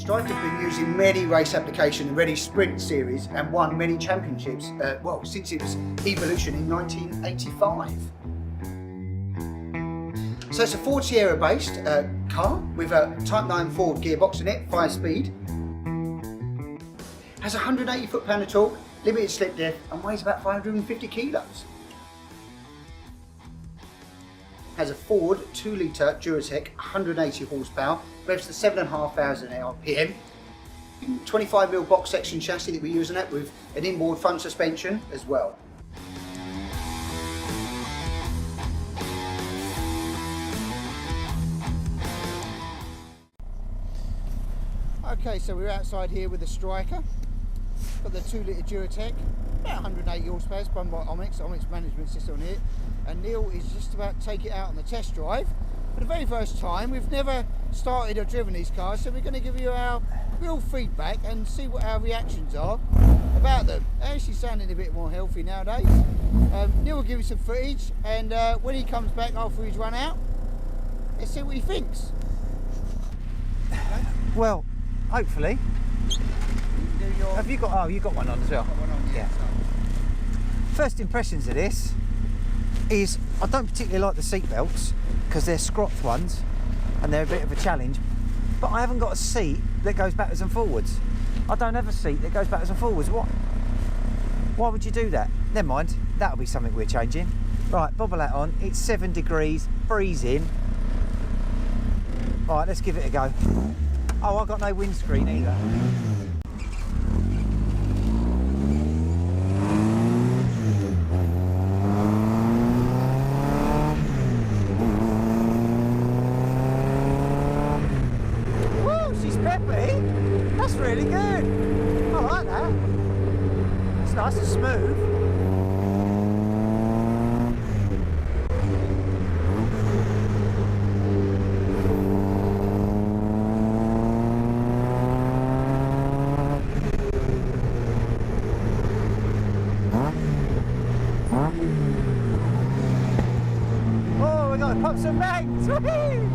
Striker's been used in many race applications, many sprint series, and won many championships, well, since its evolution in 1985. So it's a Ford Sierra based car with a Type 9 Ford gearbox in it, 5-speed. Has 180 foot-pound of torque, limited slip depth, and weighs about 550 kilos. Has a Ford 2-litre Duratec, 180 horsepower, revs to 7,500 RPM. 25mm box section chassis that we're using it with an inboard front suspension as well. Okay, so we're outside here with the Striker. Got the 2-litre Duratec, about 180 horsepower, spun by Omix management system on here. And Neil is just about to take it out on the test drive for the very first time. We've never started or driven these cars, so we're going to give you our real feedback and see what our reactions are about them. They're actually sounding a bit more healthy nowadays. Neil will give you some footage, and when he comes back after he's run out, let's see what he thinks. Well, hopefully. Have you got? Oh, you got one on as well. Got one on, yeah. First impressions of this is I don't particularly like the seat belts because they're Scroth ones and they're a bit of a challenge. But I haven't got a seat that goes backwards and forwards. I don't have a seat that goes backwards and forwards. What? Why would you do that? Never mind. That'll be something we're changing. Right, bobble hat on. It's 7 degrees, freezing. Right, let's give it a go. Oh, I've got no windscreen either. Woo, she's peppy. That's really good. I like that. It's nice and smooth. Oh, we got to pop some bangs! Woohoo!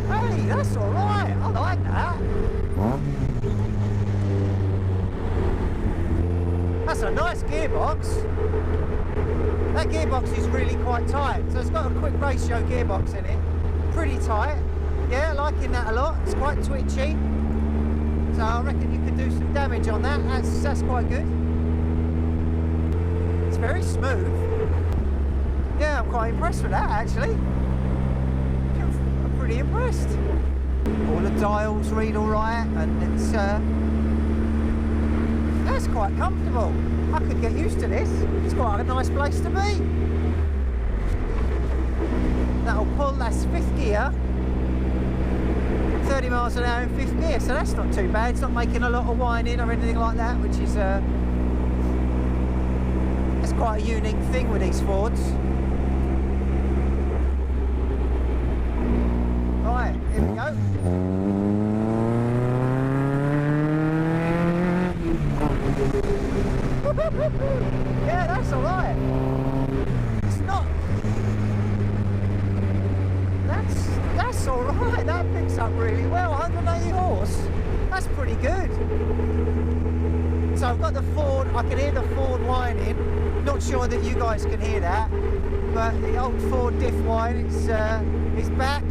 Hey, that's all right. I like that. That's a nice gearbox. That gearbox is really quite tight, so it's got a quick ratio gearbox in it. Pretty tight. Yeah, liking that a lot. It's quite twitchy. So I reckon you could do some damage on that. That's quite good. It's very smooth. Yeah, I'm quite impressed with that actually. I'm pretty impressed. All the dials read all right, and it's that's quite comfortable. I could get used to this. It's quite a nice place to be. That'll pull. That's 5th gear. 30 miles an hour in 5th gear, so that's not too bad. It's not making a lot of whining or anything like that, which is that's quite a unique thing with these Fords. Right, here we go. Yeah, that's all right. It's not. That's all right. That picks up really well. 180 horse. That's pretty good. So I've got the Ford. I can hear the Ford whining. Not sure that you guys can hear that, but the old Ford diff whine. It's back.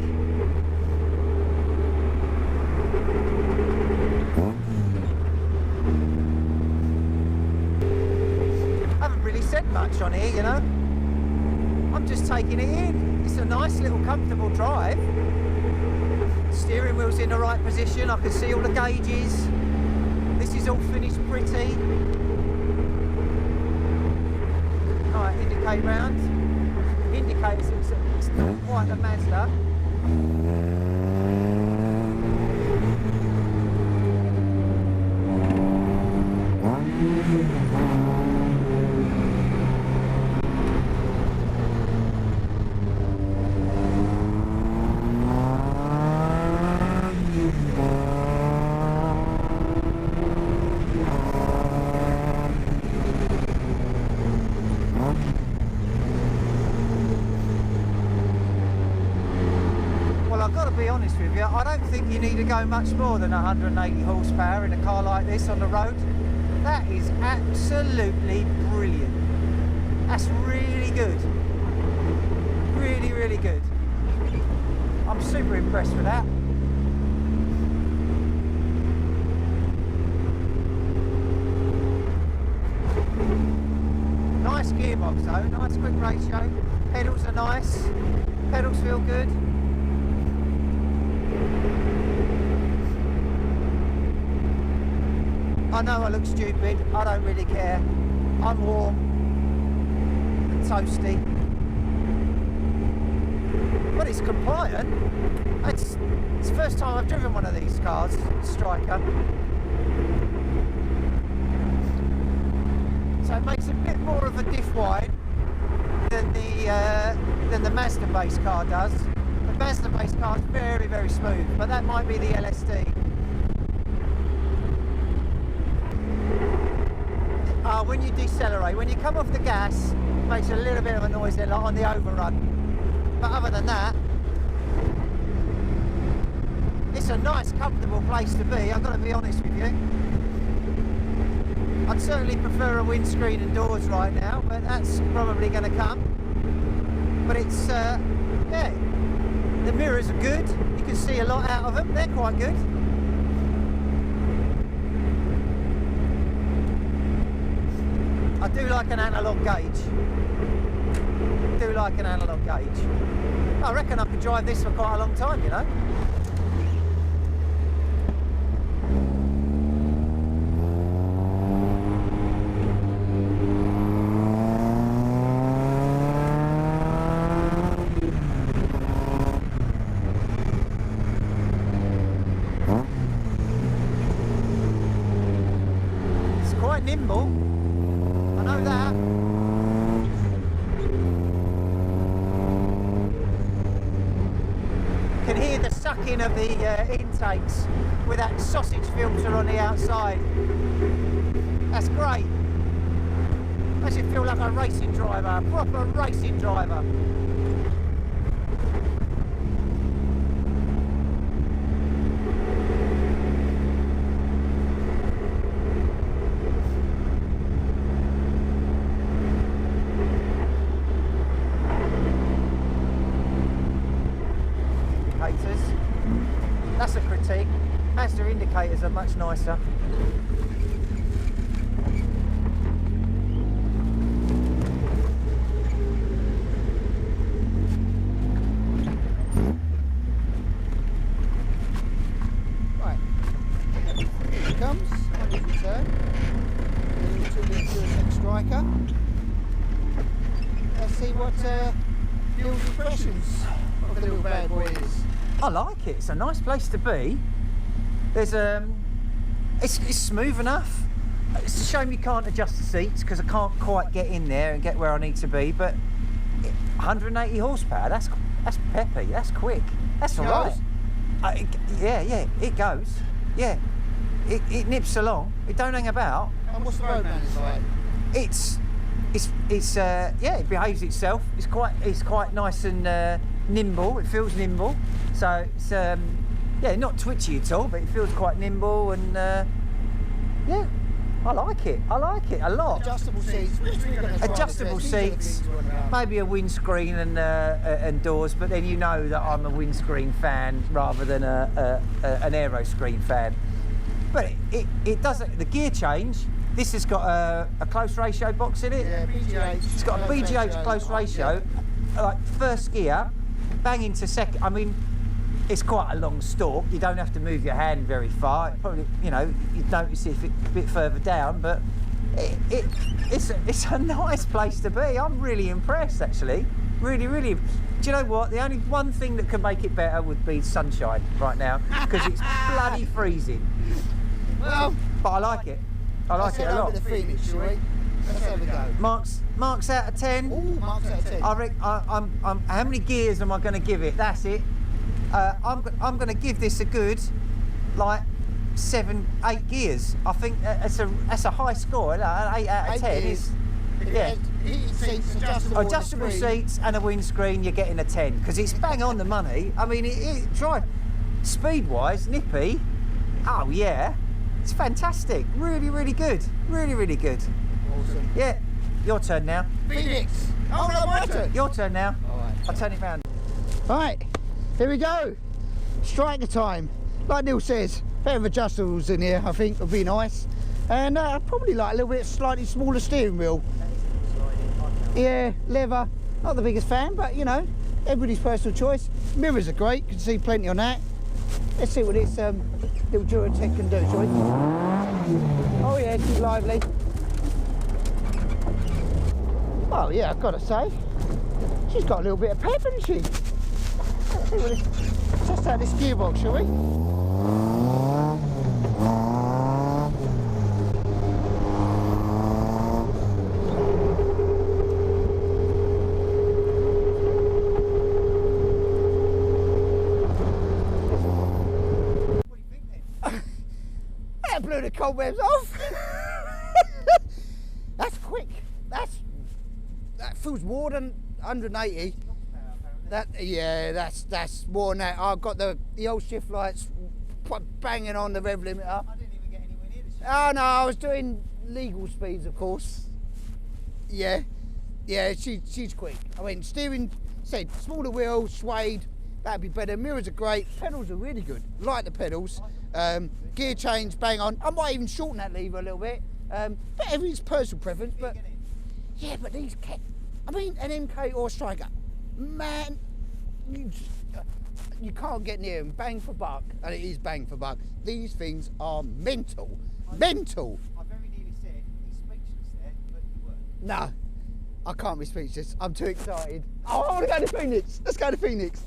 I haven't really said much on here, you know. I'm just taking it in. It's a nice little comfortable drive. Steering wheel's in the right position. I can see all the gauges. This is all finished pretty. Right, indicate round. Indicators, it's not quite a Mazda. be honest with you, I don't think you need to go much more than 180 horsepower in a car like this on the road. That is absolutely brilliant. That's really good. Really, really good. I'm super impressed with that. Nice gearbox though, nice quick ratio. Pedals are nice. Pedals feel good. I know I look stupid, I don't really care. I'm warm and toasty. But it's compliant. It's the first time I've driven one of these cars, Striker. So it makes a bit more of a diff wide than the Mazda base car does. The Mazda base car is very, very smooth, but that might be the LSD. When you decelerate, when you come off the gas, it makes a little bit of a noise there, like on the overrun. But other than that, it's a nice, comfortable place to be, I've got to be honest with you. I'd certainly prefer a windscreen and doors right now, but that's probably going to come. But it's, yeah, the mirrors are good. You can see a lot out of them. They're quite good. I do like an analog gauge. Do like an analog gauge. I reckon I could drive this for quite a long time, you know. It's quite nimble. I know that. Can hear the sucking of the intakes with that sausage filter on the outside. That's great. Makes you feel like a racing driver, a proper racing driver. That's a critique. Mazda indicators are much nicer. Right, here it comes on his return. The little 2-litre Striker. Let's see what Neil's impressions of the little bad boy is. I like it. It's a nice place to be. There's it's smooth enough. It's a shame you can't adjust the seats because I can't quite get in there and get where I need to be. But 180 horsepower. That's peppy. That's quick. That's all right. Yeah. It goes. Yeah. It nips along. It don't hang about. And what's the road manners like? It's yeah. It behaves itself. It's quite nice and nimble. It feels nimble. So it's yeah, not twitchy at all, but it feels quite nimble and yeah, I like it. I like it a lot. Adjustable seats. Adjustable seats. Maybe a windscreen and doors, but then you know that I'm a windscreen fan rather than an aero screen fan. But it does the gear change. This has got a close ratio box in it. Yeah, BGH. It's got a BGH close ratio. Yeah. Like first gear, bang into second. I mean, it's quite a long stalk. You don't have to move your hand very far. Probably, you know, you'd notice it a bit further down, but it's a nice place to be. I'm really impressed, actually. Really, really. Do you know what? The only one thing that could make it better would be sunshine right now, because it's bloody freezing. Well, but I like it. I like it a lot. The Phoenix, shall we? Let's have a go. Marks out of 10. Ooh, marks out of 10. I'm how many gears am I going to give it? That's it. I'm going to give this a good, like 7, 8 gears. I think that's a high score. 8 out of 10 gears. is. Yeah. Heated seats, seats, adjustable seats and a windscreen, you're getting a 10 because it's bang on the money. I mean, speed-wise, nippy. Oh yeah, it's fantastic. Really, really good. Really, really good. Awesome. Yeah, your turn now. Phoenix. Oh no, my turn. Your turn now. All right. I'll turn it round. Right, here we go. Striker time. Like Neil says, pair of adjustables in here, I think, would be nice. And I'd probably like a little bit slightly smaller steering wheel. Yeah, leather. Not the biggest fan, but you know, everybody's personal choice. Mirrors are great, you can see plenty on that. Let's see what this little Duratec can do, shall we? Oh yeah, she's lively. Oh yeah, I've got to say, she's got a little bit of pep, hasn't she? Let's see what this, test out this gearbox, shall we? That blew the cobwebs off. That's quick. That feels more than 180. That's more than that. I've got the old shift lights banging on the rev limiter. I didn't even get anywhere near the shift. Oh no, I was doing legal speeds, of course. Yeah, she's quick. I mean, steering, said smaller wheels, suede. That'd be better. Mirrors are great. Pedals are really good. Like the pedals. Gear change, bang on. I might even shorten that lever a little bit. But everything's personal preference. But yeah, but these I mean, an MK or Striker, man, you can't get near them. Bang for buck, and it is bang for buck. These things are mental. Mental. I very nearly said he's speechless there, but you weren't. No, I can't be speechless. I'm too excited. Oh, I want to go to Phoenix. Let's go to Phoenix.